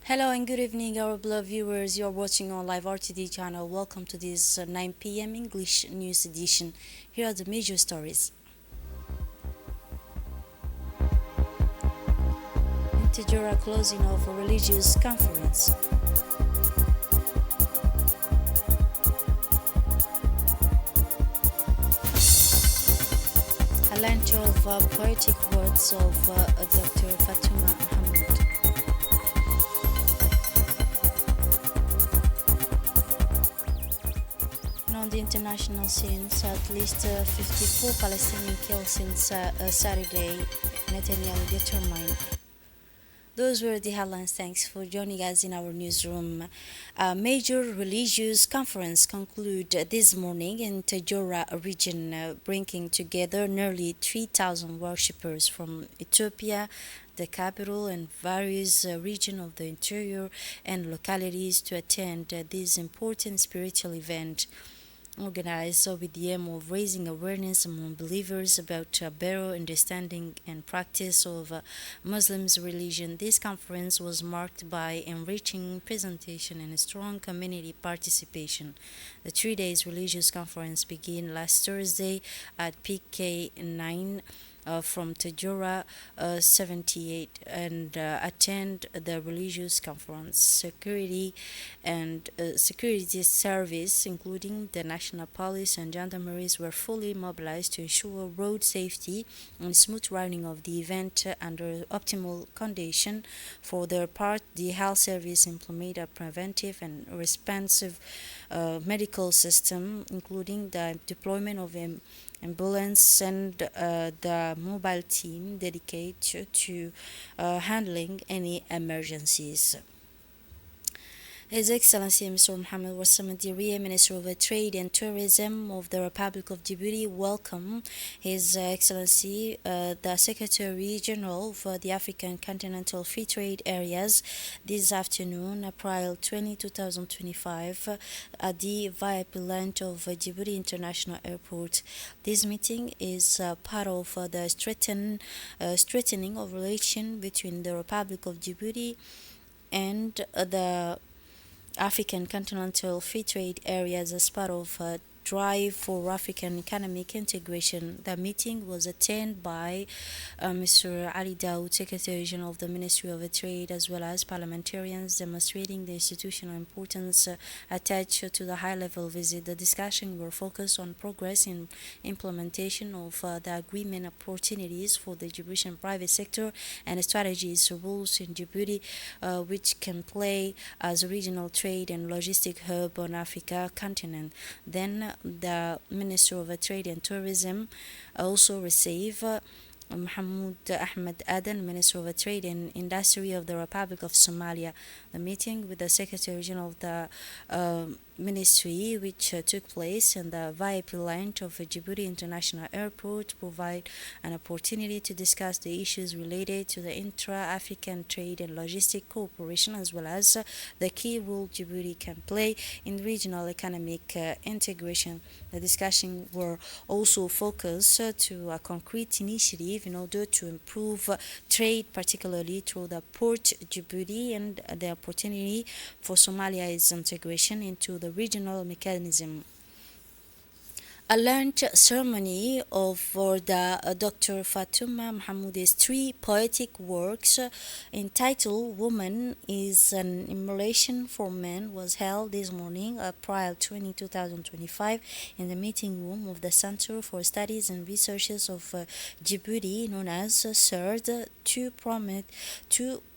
Hello and good evening, our beloved viewers. You're watching on Live RTD channel. Welcome to this 9 p.m. English news edition. Here are the major stories. In Tadjourah closing of a religious conference. A lunch of poetic words of Dr. Fatuma Mahmoud. And on the international scenes, at least 54 Palestinians killed since Saturday. Netanyahu determined. Those were the headlines. Thanks for joining us in our newsroom. A major religious conference concluded this morning in Tadjourah region, bringing together nearly 3,000 worshippers from Ethiopia, the capital, and various regions of the interior and localities to attend this important spiritual event organized with the aim of raising awareness among believers about better understanding and practice of Muslims' religion. This conference was marked by enriching presentation and strong community participation. The 3 days religious conference began last Thursday at PK9 from Tadjourah 78 and attend the religious conference. Security service, including the National Police and Gendarmeries, were fully mobilized to ensure road safety and smooth running of the event under optimal condition. For their part, the health service implemented a preventive and responsive medical system, including the deployment of ambulance and the mobile team dedicated to handling any emergencies. His Excellency Mr. Mohammed Wassam Diria, Minister of Trade and Tourism of the Republic of Djibouti, welcome His Excellency the Secretary General of the African Continental Free Trade Areas this afternoon, April 20, 2025, at the VIP lounge of Djibouti International Airport. This meeting is part of the strengthening of relation between the Republic of Djibouti and the African Continental Free Trade Areas as part of a drive for African economic integration. The meeting was attended by Mr. Ali Daoud, Secretary General of the Ministry of Trade, as well as parliamentarians, demonstrating the institutional importance attached to the high-level visit. The discussion were focused on progress in implementation of the agreement opportunities for the Djiboutian private sector and strategies rules in Djibouti, which can play as a regional trade and logistic hub on Africa continent. Then the Minister of Trade and Tourism also received Mahmoud Ahmed Aden, Minister of Trade and Industry of the Republic of Somalia. The meeting with the Secretary General of the Ministry, which took place in the VIP lounge of Djibouti International Airport, provide an opportunity to discuss the issues related to the intra-African trade and logistic cooperation, as well as the key role Djibouti can play in regional economic integration. The discussion were also focused to a concrete initiative in order to improve trade, particularly through the Port Djibouti, and the opportunity for Somalia's integration into the regional mechanism. A launch ceremony for the Dr. Fatuma Mahmoud's three poetic works entitled Woman is an Immolation for Men was held this morning, April 20, 2025, in the meeting room of the Center for Studies and Researches of Djibouti, known as CERD. Two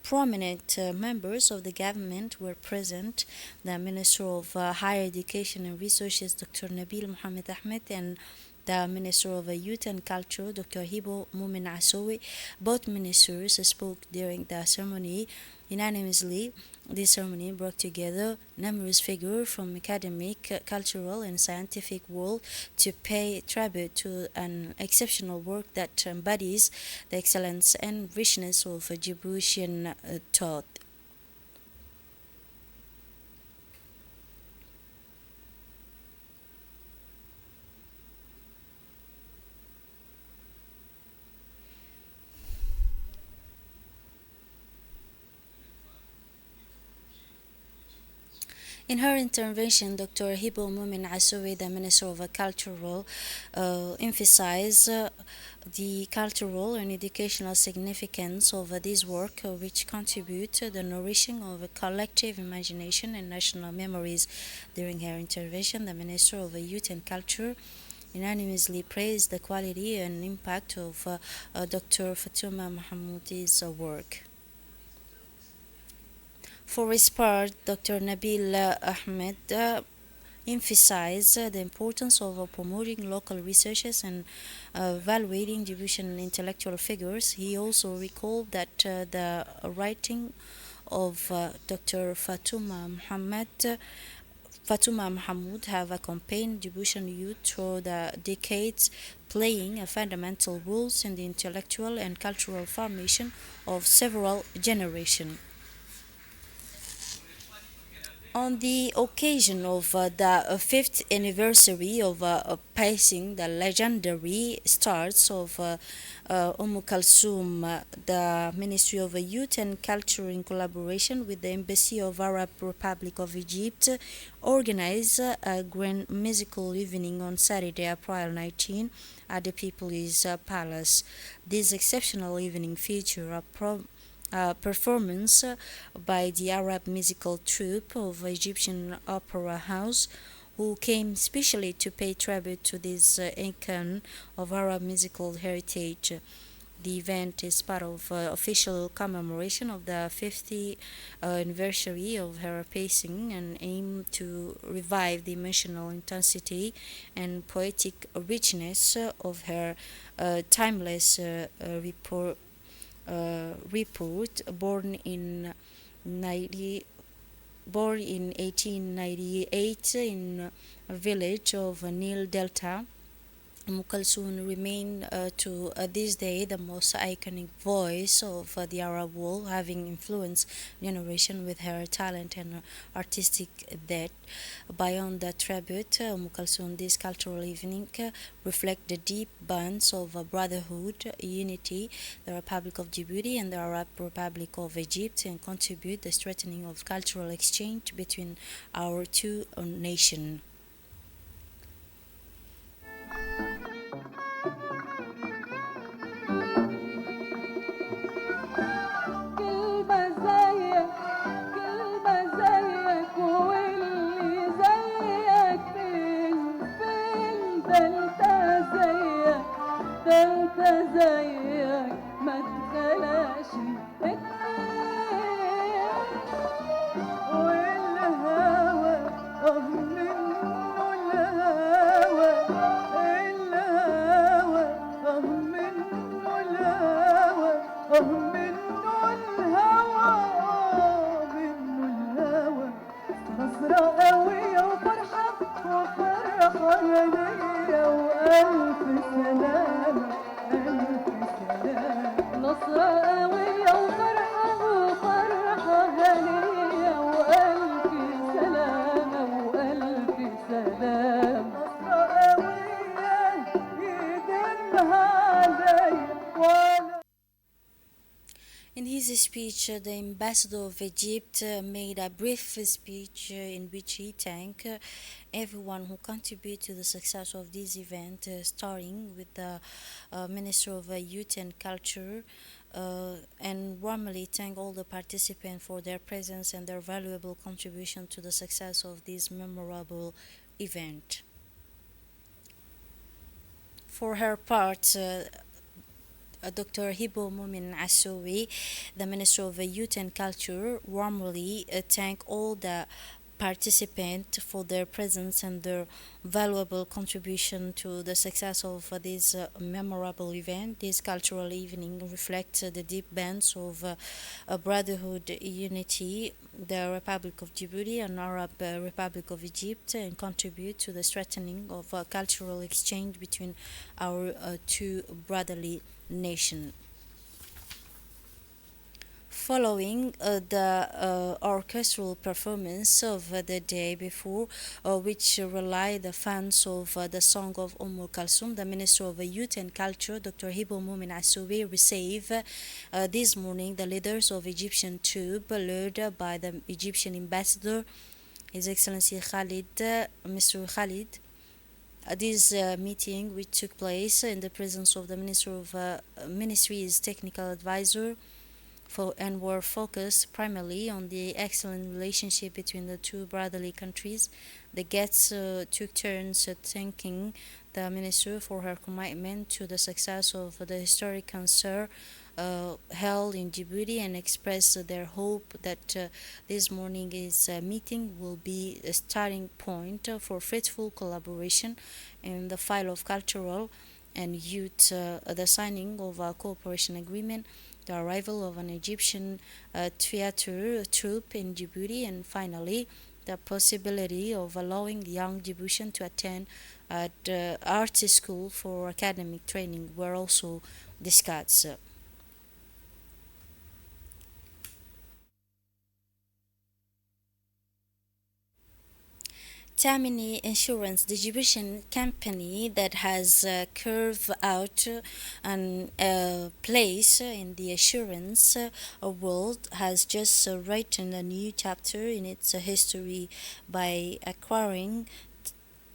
prominent members of the government were present: the Minister of Higher Education and Researches, Dr. Nabil Mohamed Ahmed, and the Minister of Youth and Culture, Dr. Hibo Mumin Asowi. Both ministers spoke during the ceremony. Unanimously, this ceremony brought together numerous figures from academic, cultural, and scientific world to pay tribute to an exceptional work that embodies the excellence and richness of Djiboutian thought. In her intervention, Dr. Hibo Mumin Asoui, the Minister of Cultural, emphasized the cultural and educational significance of this work, which contribute to the nourishing of a collective imagination and national memories. During her intervention, the Minister of Youth and Culture unanimously praised the quality and impact of Dr. Fatuma Mahamoudi's work. For his part, Dr. Nabil Ahmed emphasized the importance of promoting local researches and evaluating Egyptian intellectual figures. He also recalled that the writing of Dr. Fatuma Mahmoud have accompanied Egyptian youth through the decades, playing a fundamental role in the intellectual and cultural formation of several generations. On the occasion of the fifth anniversary of passing the legendary stars of Oum Kalthoum, the Ministry of Youth and Culture, in collaboration with the Embassy of Arab Republic of Egypt, organized a grand musical evening on Saturday, April 19, at the People's Palace. This exceptional evening featured performance by the Arab musical troupe of Egyptian Opera House, who came specially to pay tribute to this icon of Arab musical heritage. The event is part of official commemoration of the 50th anniversary of her passing and aim to revive the emotional intensity and poetic richness of her timeless report, 90, born in 1898 in a village of Nile Delta. Kalsoon remain to this day the most iconic voice of the Arab world, having influenced generation with her talent and artistic depth. Beyond the tribute, Kalsoon, this cultural evening reflect the deep bonds of brotherhood, unity, the Republic of Djibouti and the Arab Republic of Egypt, and contribute the strengthening of cultural exchange between our two nations. كلمة زيك كلمة زيك واللي زيك فين ده انت زيك ده انت زيك ما اتخلاش اتنين والهوى منه الهوى الهوى منه الهوى منه الهوى منه الهوى نظرة قوية وفرحة وفرحة هنية وألف سلامة ألف سلامة نظرة قوية وفرحة وفرحة هنية وألف سلامة وألف سلامة نظرة قوية يدلها عليا وأنا In his speech, the ambassador of Egypt made a brief speech in which he thanked everyone who contributed to the success of this event, starting with the Minister of Youth and Culture, and warmly thank all the participants for their presence and their valuable contribution to the success of this memorable event. For her part, Dr. Hibo Mumin Asoui, the Minister of Youth and Culture, warmly thank all the participants for their presence and their valuable contribution to the success of this memorable event. This cultural evening reflects the deep bands of brotherhood, unity, the Republic of Djibouti and Arab Republic of Egypt, and contribute to the strengthening of cultural exchange between our two brotherly nation. Following the orchestral performance of the day before, which relied the fans of the song of Kalthoum, the Minister of Youth and Culture, Dr. Hibo Moumin Assoubi, received this morning the leaders of Egyptian troop, led by the Egyptian ambassador, His Excellency Mr. Khalid. This meeting, which took place in the presence of the Ministry's technical advisor, and were focused primarily on the excellent relationship between the two brotherly countries. The guests took turns thanking the minister for her commitment to the success of the historic concert held in Djibouti, and expressed their hope that this morning's meeting will be a starting point for fruitful collaboration in the field of cultural and youth, the signing of a cooperation agreement, the arrival of an Egyptian theater troupe in Djibouti, and finally the possibility of allowing young Djiboutians to attend the art school for academic training were also discussed. Tamini Insurance, the Djiboutian company that has carved out a place in the assurance world, has just written a new chapter in its history by acquiring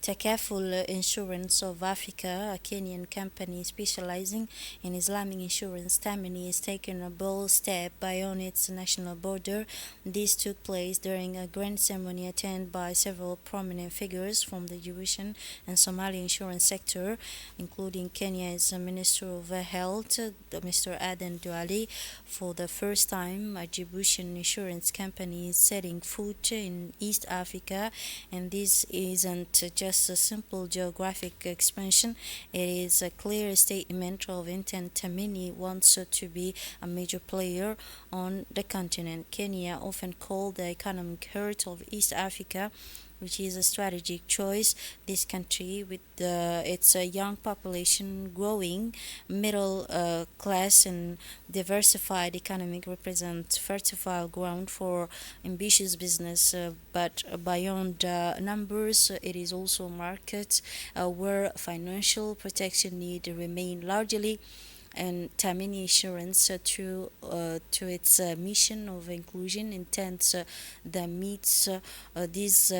Takaful Insurance of Africa, a Kenyan company specializing in Islamic insurance. Tamini has taken a bold step beyond its national border. This took place during a grand ceremony attended by several prominent figures from the Djiboutian and Somali insurance sector, including Kenya's Minister of Health, Mr. Aden Douali. For the first time, a Djiboutian insurance company is setting foot in East Africa, and this isn't just a simple geographic expansion, it is a clear statement of intent. Tamini wants to be a major player on the continent. Kenya, often called the economic heart of East Africa, which is a strategic choice. This country, with its young population, growing middle class, and diversified economy, represents fertile ground for ambitious business. But beyond numbers, it is also a market where financial protection need remain largely, and Tamini Insurance, to its mission of inclusion, intends that meets these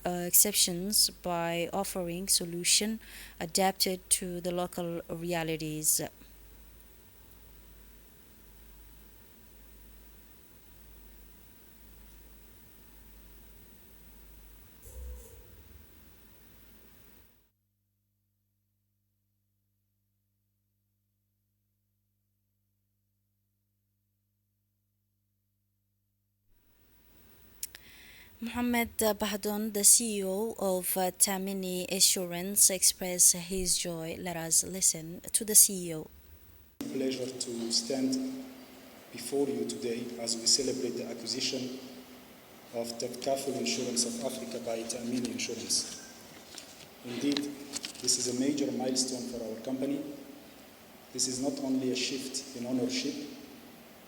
exceptions by offering solution adapted to the local realities. Mohamed Bahdon, the CEO of Tamini Insurance, expressed his joy. Let us listen to the CEO. Pleasure to stand before you today as we celebrate the acquisition of Tadjourah Insurance of Africa by Tamini Insurance. Indeed, this is a major milestone for our company. This is not only a shift in ownership,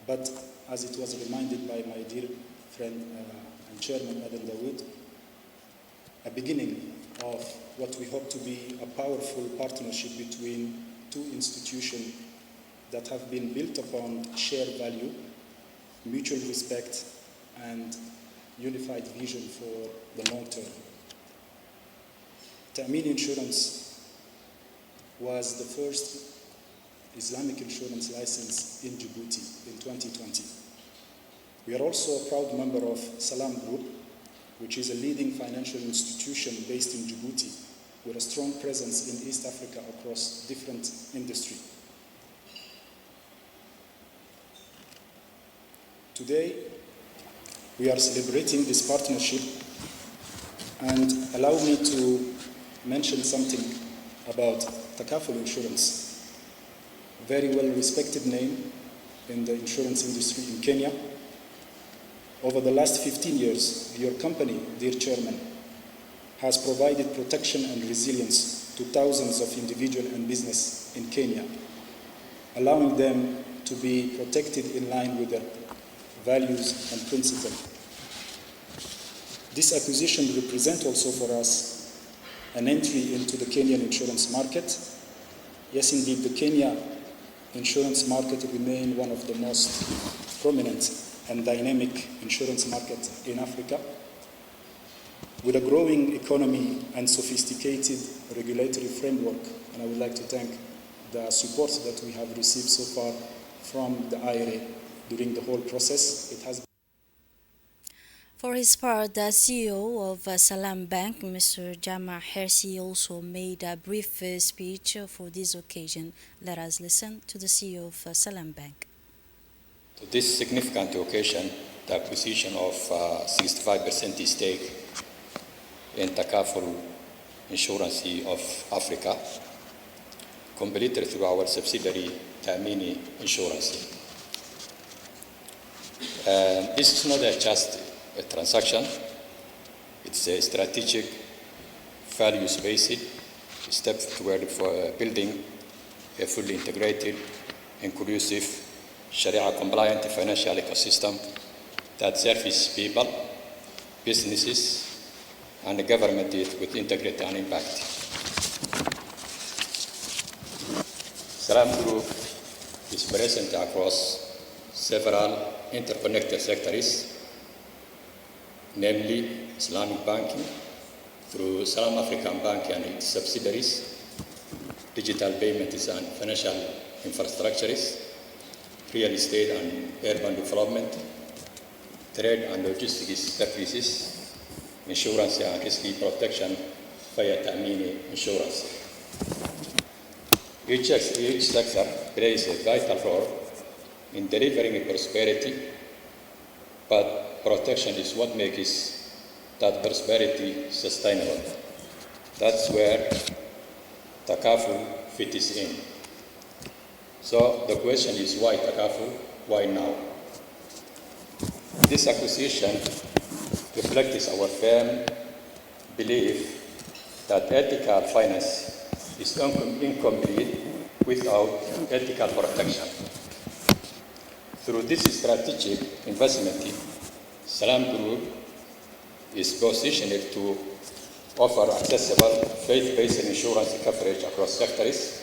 but as it was reminded by my dear friend and Chairman Aden Dawood, a beginning of what we hope to be a powerful partnership between two institutions that have been built upon shared value, mutual respect, and unified vision for the long term. Tamini Insurance was the first Islamic insurance license in Djibouti in 2020. We are also a proud member of Salam Group, which is a leading financial institution based in Djibouti with a strong presence in East Africa across different industries. Today, we are celebrating this partnership, and allow me to mention something about Takaful Insurance, a very well respected name in the insurance industry in Kenya. Over the last 15 years, your company, dear Chairman, has provided protection and resilience to thousands of individuals and business in Kenya, allowing them to be protected in line with their values and principles. This acquisition represents also for us an entry into the Kenyan insurance market. Yes, indeed, the Kenya insurance market remains one of the most prominent and dynamic insurance markets in Africa. With a growing economy and sophisticated regulatory framework, and I would like to thank the support that we have received so far from the IRA during the whole process. It has. For his part, the CEO of Salam Bank, Mr. Jama Hersi, also made a brief speech for this occasion. Let us listen to the CEO of Salam Bank. To this significant occasion, the acquisition of 65% stake in Takaful Insurance of Africa, completed through our subsidiary Tamini Insurance. This is not just a transaction, it's a strategic, values-based step toward building a fully integrated, inclusive, Sharia-compliant financial ecosystem that serves people, businesses, and the government with integrity and impact. Salam Group is present across several interconnected sectors, namely Islamic banking through Salam African Bank and its subsidiaries, digital payments and financial infrastructures, real estate and urban development, trade and logistics services, insurance and risk protection via Tamini Insurance. Each sector plays a vital role in delivering prosperity, but protection is what makes that prosperity sustainable. That's where Takaful fits in. So the question is, why Takaful? Why now? This acquisition reflects our firm belief that ethical finance is incomplete without ethical protection. Through this strategic investment, Salam Group is positioned to offer accessible, faith-based insurance coverage across sectors,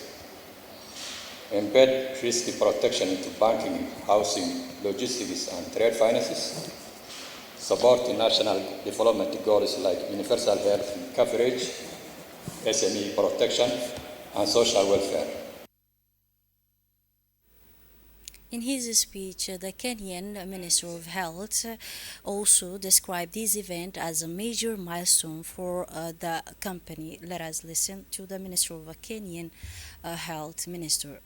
embed risk protection into banking, housing, logistics, and trade finances, support national development goals like universal health coverage, SME protection, and social welfare. In his speech, the Kenyan Minister of Health also described this event as a major milestone for the company. Let us listen to the Minister of Kenyan Health Minister.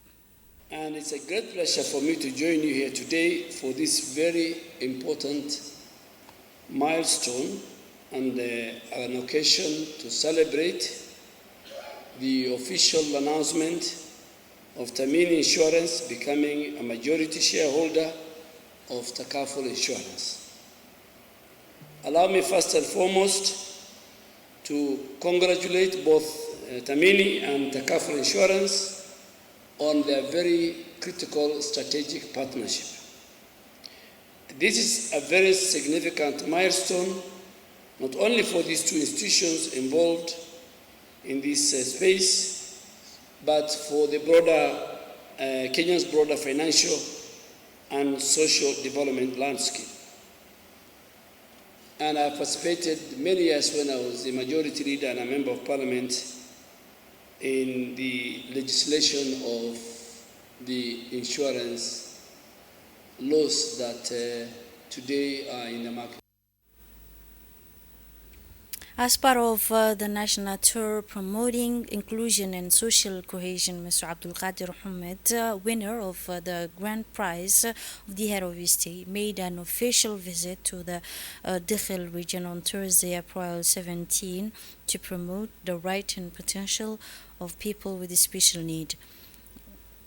And it's a great pleasure for me to join you here today for this very important milestone and an occasion to celebrate the official announcement of Tamini Insurance becoming a majority shareholder of Takaful Insurance. Allow me first and foremost to congratulate both Tamini and Takaful Insurance on their very critical strategic partnership. This is a very significant milestone, not only for these two institutions involved in this space, but for the broader, Kenya's broader financial and social development landscape. And I participated many years when I was a majority leader and a member of parliament in the legislation of the insurance laws that today are in the market. As part of the national tour promoting inclusion and social cohesion, Mr. Abdul Qadir Ahmed, winner of the grand prize of the head of state, made an official visit to the Dikhil region on Thursday, April 17, to promote the right and potential of people with special need.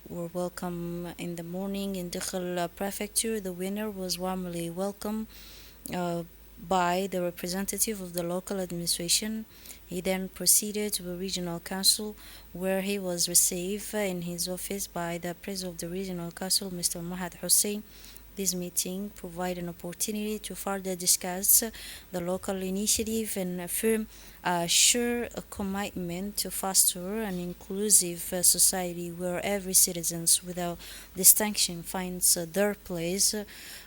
Were welcome in the morning in Dikhil prefecture. The winner was warmly welcomed by the representative of the local administration. He then proceeded to the regional council, where he was received in his office by the president of the regional council, Mr. Mahad Hussein. This meeting provided an opportunity to further discuss the local initiative and affirm a shared commitment to foster an inclusive society where every citizen, without distinction, finds their place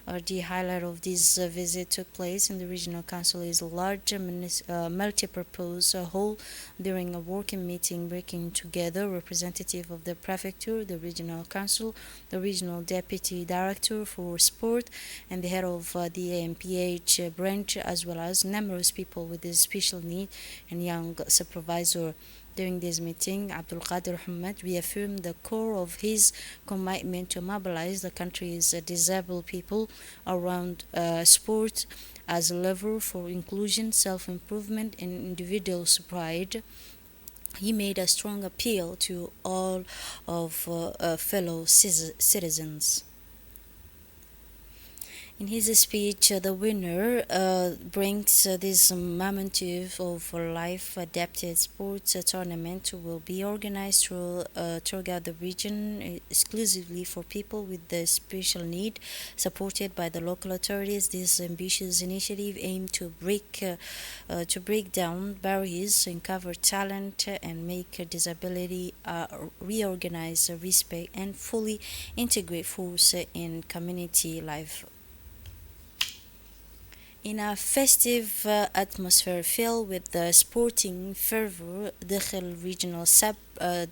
The highlight of this visit took place in the regional council is a large multi-purpose hall during a working meeting, bringing together representative of the prefecture, the regional council, the regional deputy director for sport, and the head of the AMPH branch, as well as numerous people with special need and young supervisor. During this meeting, Abdul Qadir Hamad reaffirmed the core of his commitment to mobilize the country's disabled people around sport as a lever for inclusion, self-improvement, and individual pride. He made a strong appeal to all of fellow citizens. In his speech, the winner brings this momentous of life adapted sports tournament will be organized throughout the region exclusively for people with the special need, supported by the local authorities. This ambitious initiative aimed to break down barriers, uncover talent, and make disability reorganize, respect, and fully integrate force in community life. In a festive atmosphere filled with the sporting fervor, the Khel Regional Sub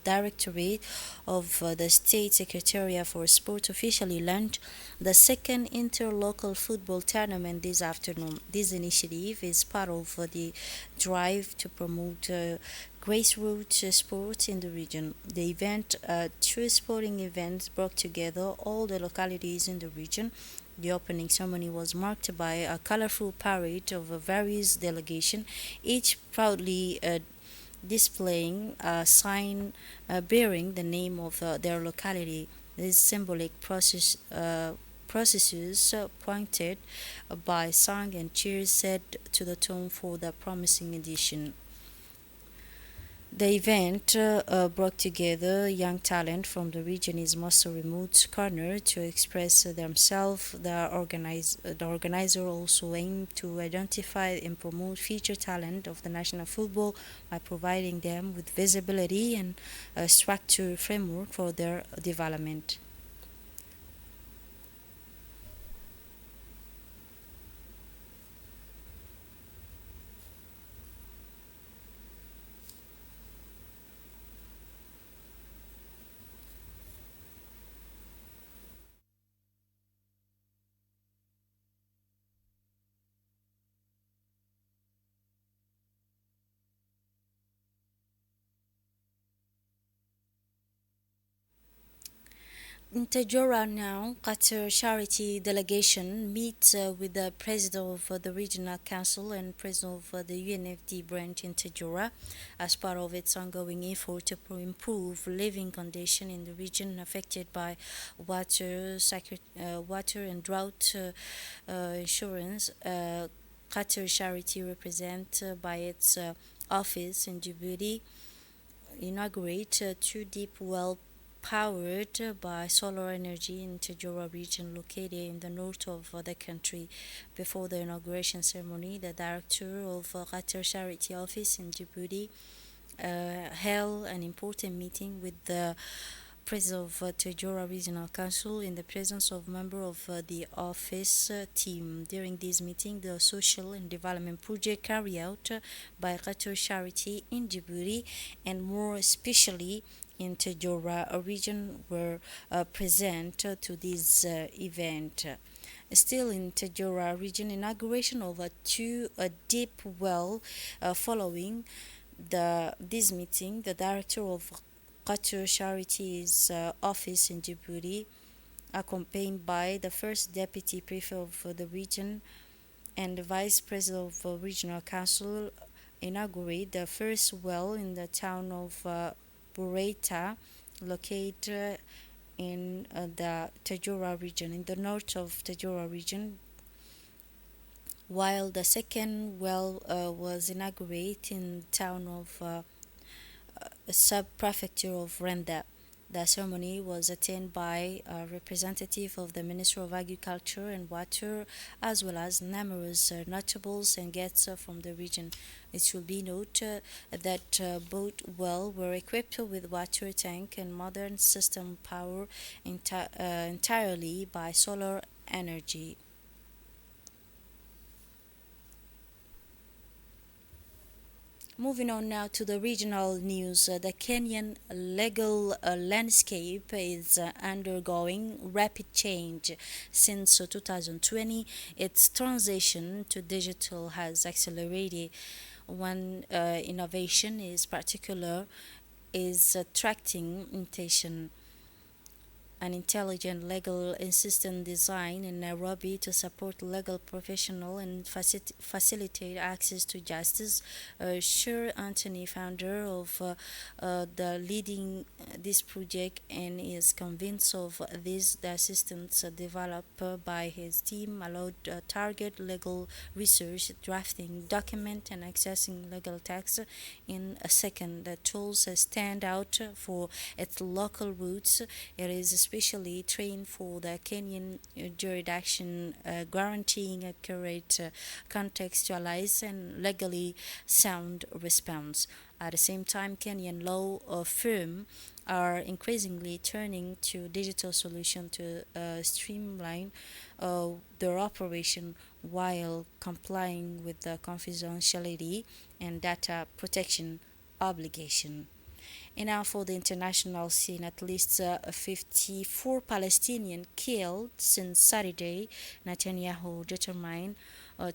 Directorate of the State Secretariat for Sport officially launched the second interlocal football tournament this afternoon. This initiative is part of the drive to promote grassroots sports in the region. The event, two sporting events, brought together all the localities in the region. The opening ceremony was marked by a colorful parade of various delegations, each proudly displaying a sign bearing the name of their locality. This symbolic processes pointed by song and cheers set to the tone for the promising edition. The event brought together young talent from the region's most remote corner to express themselves. The organizer also aimed to identify and promote future talent of the national football by providing them with visibility and a structured framework for their development. In Tadjourah now, Qatar charity delegation meets with the president of the regional council and president of the UNFD branch in Tadjourah as part of its ongoing effort to improve living conditions in the region affected by water and drought insurance. Qatar charity, represented by its office in Djibouti, inaugurate two deep well powered by solar energy in Tadjourah region located in the north of the country. Before the inauguration ceremony, the director of Qatar Charity Office in Djibouti held an important meeting with the president of Tadjourah Regional Council in the presence of members of the office team. During this meeting, the social and development project carried out by Qatar Charity in Djibouti and more especially in Tadjourah region were present to this event. Still in Tadjourah region, inauguration of a deep well following this meeting, the director of Qatar Charities office in Djibouti, accompanied by the first deputy prefect of the region and the vice president of the regional council, inaugurate the first well in the town of Bureta, located in the Tadjourah region, in the north of Tadjourah region, while the second well was inaugurated in the town of sub-prefecture of Renda. The ceremony was attended by a representative of the Ministry of Agriculture and Water, as well as numerous notables and guests from the region. It should be noted that both wells were equipped with water tank and modern system power entirely by solar energy. Moving on now to the regional news, the Kenyan legal landscape is undergoing rapid change since 2020. Its transition to digital has accelerated. One innovation is particular is attracting attention, an intelligent legal assistant design in Nairobi to support legal professional and facilitate access to justice. Sure Anthony, founder of the leading this project, and is convinced of this. The assistance developed by his team allowed target legal research, drafting document, and accessing legal text in a second. The tools stand out for its local roots. It is especially trained for the Kenyan jurisdiction, guaranteeing accurate, contextualized, and legally sound response. At the same time, Kenyan law firms are increasingly turning to digital solutions to streamline their operation while complying with the confidentiality and data protection obligation. And now for the international scene, at least 54 Palestinians killed since Saturday. Netanyahu determined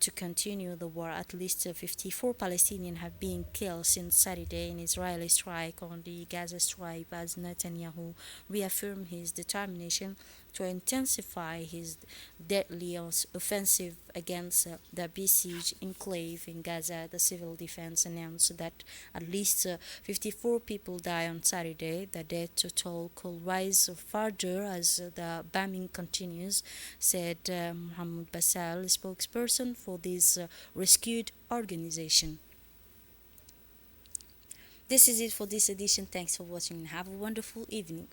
to continue the war. At least 54 Palestinians have been killed since Saturday in Israeli strike on the Gaza Strip as Netanyahu reaffirmed his determination to intensify his deadly offensive against the besieged enclave in Gaza. The civil defense announced that at least 54 people died on Saturday. The death toll could rise further as the bombing continues, said Mohammed Basal, spokesperson for this rescued organization. This is it for this edition. Thanks for watching and have a wonderful evening.